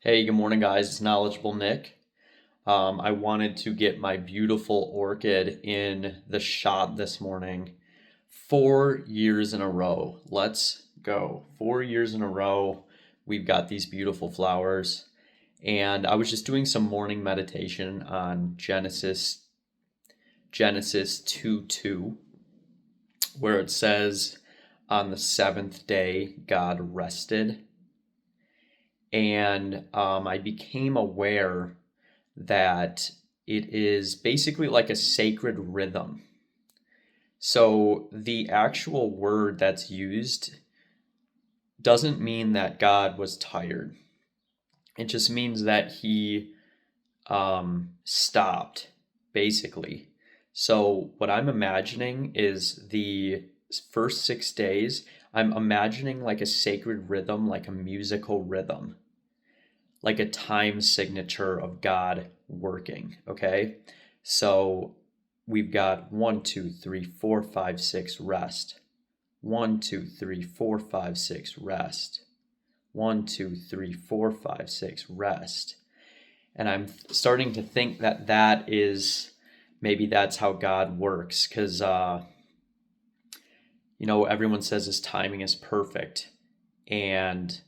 Hey, good morning, guys. It's Knowledgeable Nick. I wanted to get my beautiful orchid in the shot this morning. 4 years in a row. Let's go. 4 years in a row, we've got these beautiful flowers. And I was just doing some morning meditation on Genesis 2:2, where it says, on the seventh day, God rested. And I became aware that it is basically like a sacred rhythm. So the actual word that's used doesn't mean that God was tired. It just means that he stopped, basically. So what I'm imagining is the first 6 days, I'm imagining like a sacred rhythm, like a musical rhythm, like a time signature of God working. Okay. So we've got 1, 2, 3, 4, 5, 6, rest. 1, 2, 3, 4, 5, 6, rest. 1, 2, 3, 4, 5, 6, rest. And I'm starting to think that that is maybe that's how God works, because everyone says his timing is perfect, and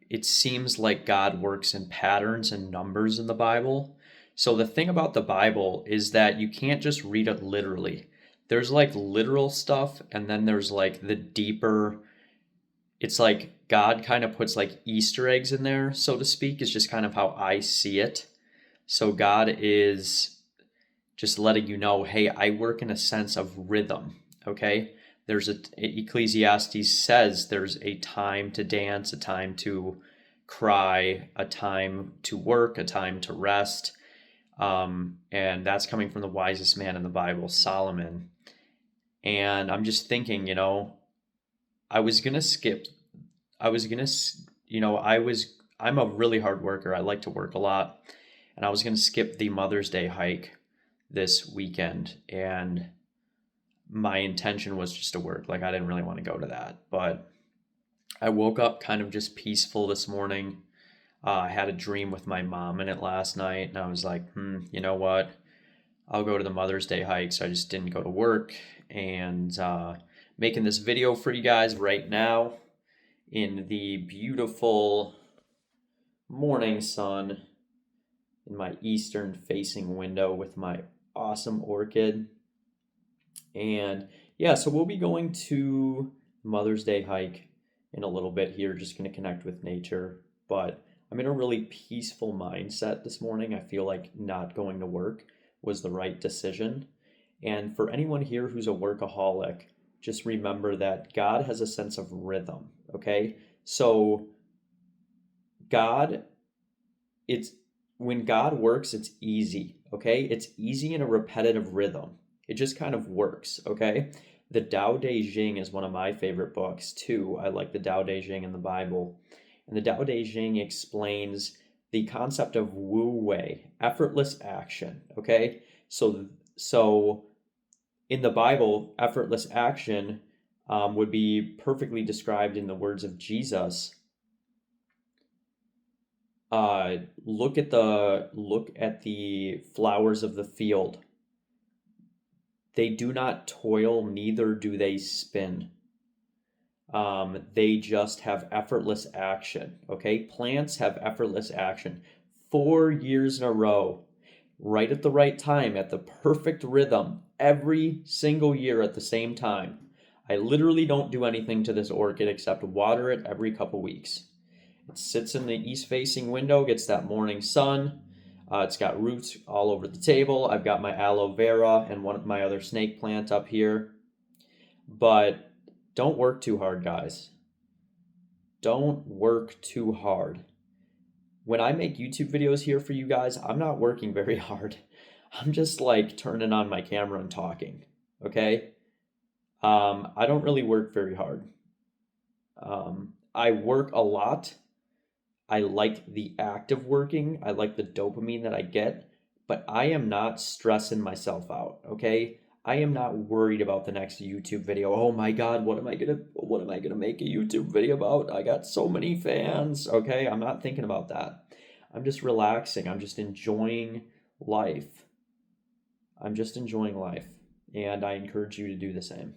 it seems like God works in patterns and numbers in the Bible. So the thing about the Bible is that you can't just read it literally. There's like literal stuff, and then there's like the deeper, it's like God kind of puts like Easter eggs in there, so to speak, is just kind of how I see it. So God is just letting you know, hey, I work in a sense of rhythm, okay? Ecclesiastes says there's a time to dance, a time to cry, a time to work, a time to rest. And that's coming from the wisest man in the Bible, Solomon. And I'm just thinking, I was gonna skip, I was gonna, I'm a really hard worker. I like to work a lot. And I was gonna skip the Mother's Day hike this weekend. And my intention was just to work. Like, I didn't really want to go to that. But I woke up kind of just peaceful this morning. I had a dream with my mom in it last night, and I was like, you know what? I'll go to the Mother's Day hike. So I just didn't go to work, and making this video for you guys right now in the beautiful morning sun in my eastern facing window with my awesome orchid. And yeah, so we'll be going to Mother's Day hike in a little bit here, just going to connect with nature. But I'm in a really peaceful mindset this morning. I feel like not going to work was the right decision. And for anyone here who's a workaholic, just remember that God has a sense of rhythm, okay? So God, it's when God works, it's easy, okay? It's easy in a repetitive rhythm. It just kind of works, okay? The Tao Te Ching is one of my favorite books too. I like the Tao Te Ching in the Bible. And the Tao Te Ching explains the concept of wu wei, effortless action, okay? So in the Bible, effortless action would be perfectly described in the words of Jesus. Look at the flowers of the field. They do not toil, neither do they spin. They just have effortless action. Okay, plants have effortless action. 4 years in a row, right at the right time, at the perfect rhythm, every single year at the same time. I literally don't do anything to this orchid except water it every couple weeks. It sits in the east facing window, gets that morning sun. It's got roots all over the table. I've got my aloe vera and one of my other snake plant up here. But don't work too hard, guys. Don't work too hard. When I make YouTube videos here for you guys, I'm not working very hard. I'm just like turning on my camera and talking. Okay? I don't really work very hard. I work a lot. I like the act of working. I like the dopamine that I get, but I am not stressing myself out, okay? I am not worried about the next YouTube video. Oh my God, what am I gonna make a YouTube video about? I got so many fans. Okay, I'm not thinking about that. I'm just relaxing. I'm just enjoying life. I'm just enjoying life. And I encourage you to do the same.